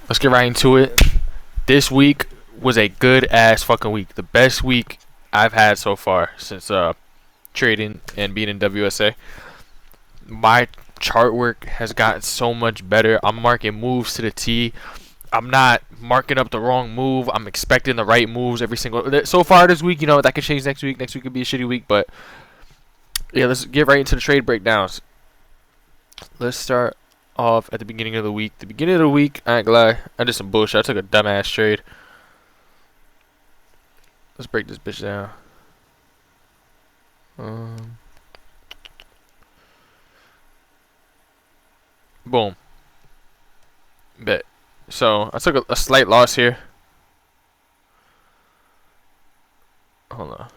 Let's get right into it. This week was a good ass fucking week. The best week I've had so far since trading and being in WSA. My chart work has gotten so much better. I'm marking moves to the T. I'm not marking up the wrong move. I'm expecting the right moves every single. So far this week, that could change next week. Next week could be a shitty week, but yeah, let's get right into the trade breakdowns. Let's start off at the beginning of the week. The beginning of the week, I ain't gonna lie, I did some bullshit. I took a dumbass trade. Let's break this bitch down. Boom. Bet. So I took a slight loss here. Hold on.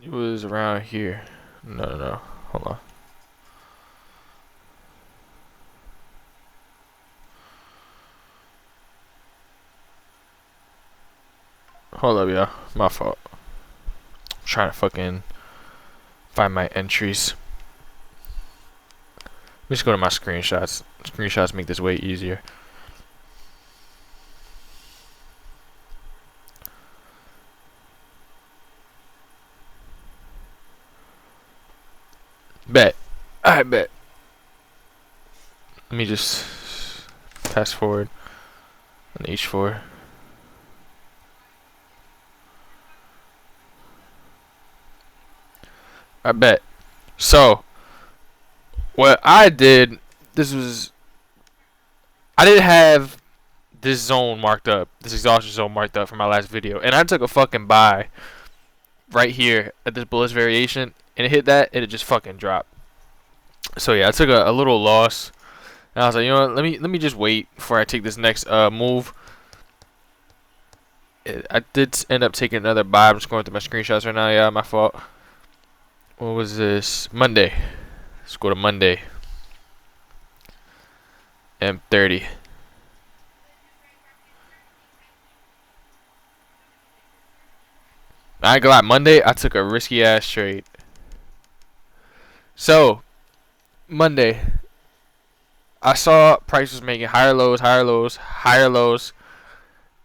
It was around here. No. Hold on. Hold up, y'all. My fault. I'm trying to fucking find my entries. Let me just go to my screenshots. Screenshots make this way easier. Bet. I bet. Let me just fast forward on H4. I bet. So, what I did, I didn't have this zone marked up, this exhaustion zone marked up for my last video, and I took a fucking buy right here at this bullish variation, and it hit that, and it just fucking dropped. So yeah, I took a little loss, and I was like, let me just wait before I take this next move. I did end up taking another buy. I'm just going through my screenshots right now. Yeah, my fault. What was this? Monday. Let's go to Monday. M30. I ain't gonna lie, Monday I took a risky ass trade. So Monday I saw prices making higher lows, higher lows, higher lows,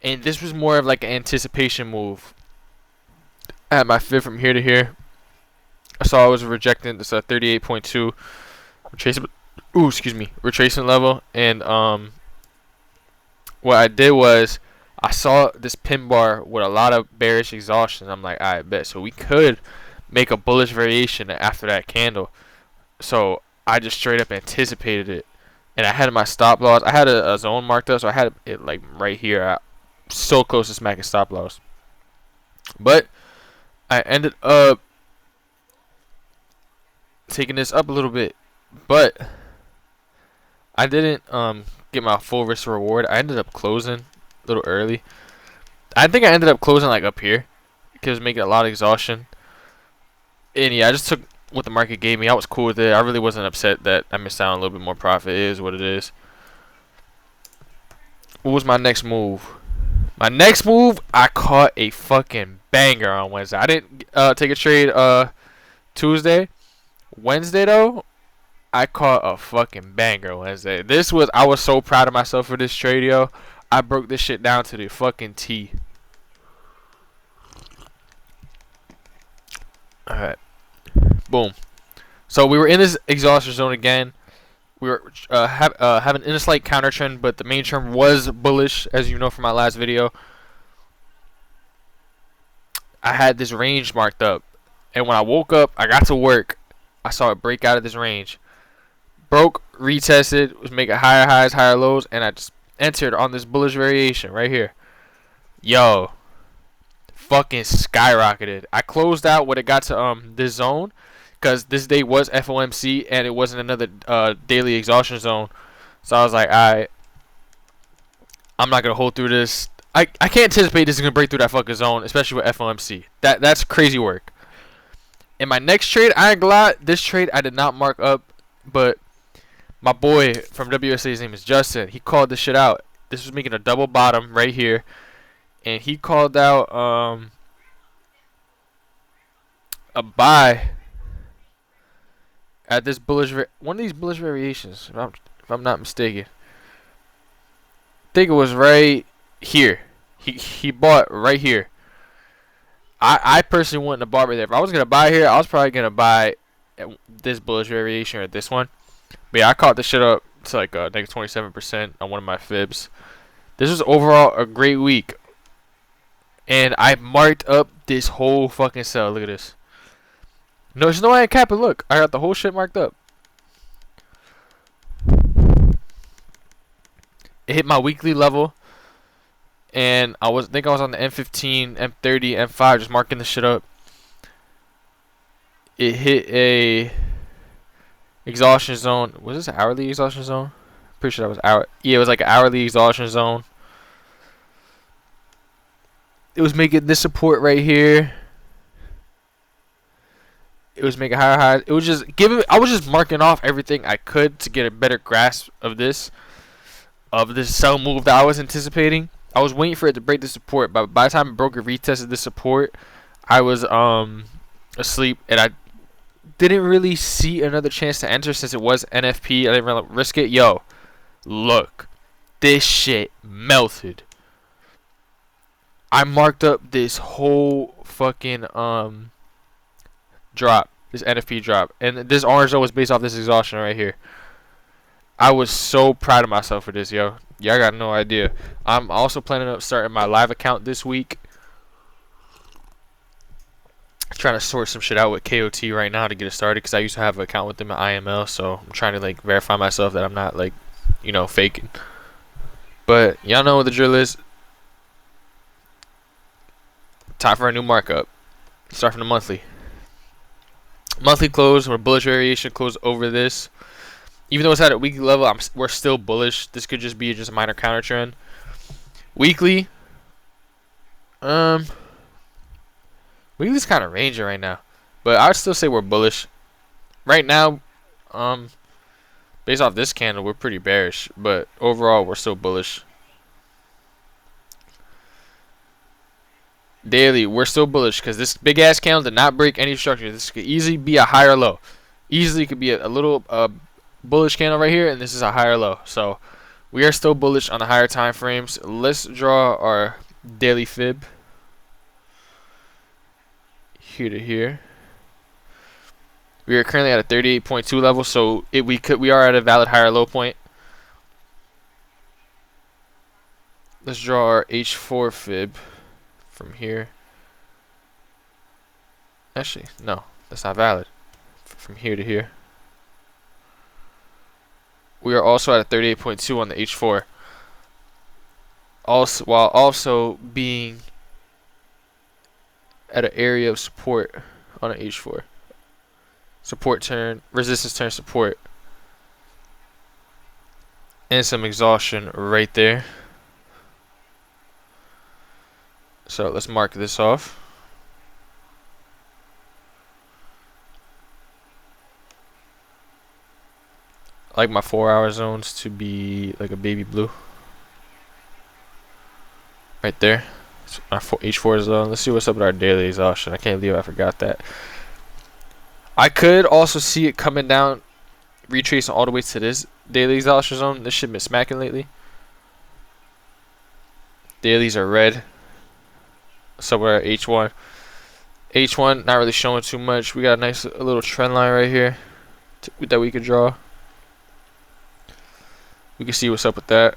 and this was more of like an anticipation move. I had my fib from here to here. I saw I was rejecting this 38.2 retracement level, and what I did was I saw this pin bar with a lot of bearish exhaustion. I'm like, I bet so we could make a bullish variation after that candle. So I just straight up anticipated it, and I had my stop loss. I had a zone marked up, so I had it like right here, so close to smacking stop loss. But I ended up taking this up a little bit, but I didn't get my full risk reward. I ended up closing a little early. I think I ended up closing like up here because making a lot of exhaustion. And yeah, I just took what the market gave me. I was cool with it. I really wasn't upset that I missed out on a little bit more profit. It is what it is. What was my next move? My next move, I caught a fucking banger on Wednesday. I didn't take a trade Tuesday. Wednesday though, I caught a fucking banger Wednesday. I was so proud of myself for this trade, yo. I broke this shit down to the fucking T. Alright. Boom. So we were in this exhaustion zone again. We were having in a slight counter trend, but the main trend was bullish, as you know from my last video. I had this range marked up, and when I woke up, I got to work. I saw it break out of this range. Broke, retested, was making higher highs, higher lows, and I just entered on this bullish variation right here. Yo, fucking skyrocketed. I closed out when it got to this zone, because this day was FOMC and it wasn't another daily exhaustion zone. So I was like, alright, I'm not gonna hold through this. I can't anticipate this is gonna break through that fucking zone, especially with FOMC. That's crazy work. In my next trade, I ain't gonna lie, this trade I did not mark up, but my boy from WSA, his name is Justin, he called this shit out. This was making a double bottom right here, and he called out a buy at this bullish, one of these bullish variations, if I'm not mistaken. I think it was right here. He bought right here. I personally wouldn't have bought right there. If I was gonna buy here, I was probably gonna buy at this bullish variation or this one. But yeah, I caught this shit up to like negative 27% on one of my fibs. This was overall a great week, and I marked up this whole fucking sell. Look at this. No, there's no way I can cap it. Look, I got the whole shit marked up. It hit my weekly level, and I think I was on the M15, M30, M5, just marking the shit up. It hit a exhaustion zone. Was this an hourly exhaustion zone? Pretty sure that was hour. Yeah, it was like an hourly exhaustion zone. It was making this support right here. It was making higher highs. It was just giving. I was just marking off everything I could to get a better grasp of this sell move that I was anticipating. I was waiting for it to break the support, but by the time it broke and retested the support, I was asleep, and I didn't really see another chance to enter since it was NFP. I didn't really risk it. Yo, look, this shit melted. I marked up this whole fucking drop, this NFP drop, and this orange zone was based off this exhaustion right here. I was so proud of myself for this, yo. Y'all got no idea. I'm also planning on starting my live account this week. Trying to sort some shit out with KOT right now to get it started, because I used to have an account with them at IML, so I'm trying to like verify myself that I'm not like, you know, faking. But y'all know what the drill is. Time for a new markup. Start from the monthly. Monthly close or bullish variation close over this. Even though it's at a weekly level, we're still bullish. This could just be just a minor counter trend. Weekly, weekly's kind of ranging right now, but I would still say we're bullish. Right now, based off this candle, we're pretty bearish, but overall, we're still bullish. Daily, we're still bullish because this big ass candle did not break any structure. This could easily be a higher low. Easily could be a little bullish candle right here, and this is a higher low. So we are still bullish on the higher time frames. Let's draw our daily fib here to here. We are currently at a 38.2 level, so we are at a valid higher low point. Let's draw our H4 fib from here. Actually, no, that's not valid. From here to here. We are also at a 38.2 on the H4. Also, while also being at an area of support on an H4. Support turn, resistance turn, support. And some exhaustion right there. So let's mark this off. I like my 4-hour zones to be like a baby blue. Right there. So our H4 zone. Let's see what's up with our daily exhaustion. I can't believe I forgot that. I could also see it coming down, retracing all the way to this daily exhaustion zone. This shit been smacking lately. Dailies are red. So we're at H1. H1 not really showing too much. We got a nice little trend line right here that we could draw. We can see what's up with that.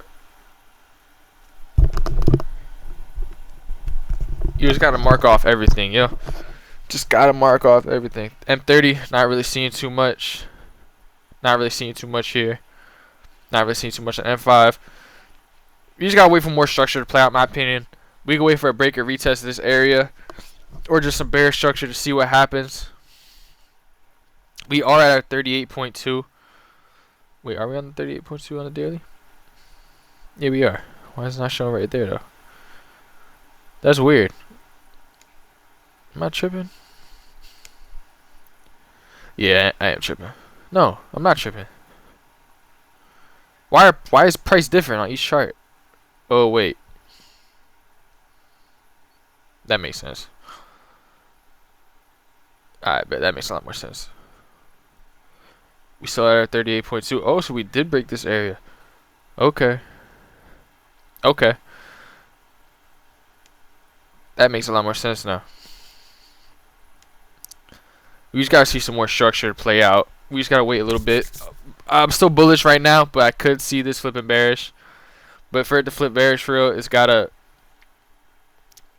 You just gotta mark off everything, yo. Just gotta mark off everything. M30, not really seeing too much. Not really seeing too much here. Not really seeing too much on M5. You just gotta wait for more structure to play out, in my opinion. We can wait for a break or retest of this area, or just some bear structure to see what happens. We are at our 38.2. Wait, are we on the 38.2 on the daily? Yeah, we are. Why is it not showing right there, though? That's weird. Am I tripping? Yeah, I am tripping. No, I'm not tripping. Why is price different on each chart? Oh, wait. That makes sense. Alright, but that makes a lot more sense. We still at our 38.2. Oh, so we did break this area. Okay. Okay. That makes a lot more sense now. We just gotta see some more structure play out. We just gotta wait a little bit. I'm still bullish right now, but I could see this flipping bearish. But for it to flip bearish for real, it's gotta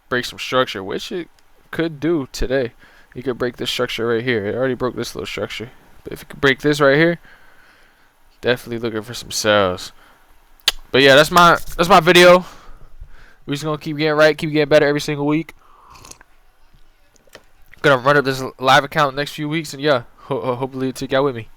break some structure, which it could do today. You could break this structure right here. It already broke this little structure. But if it could break this right here, definitely looking for some sells. But yeah, that's my video. We're just gonna keep getting right, keep getting better every single week. Gonna run up this live account next few weeks, and yeah, hopefully take y'all with me.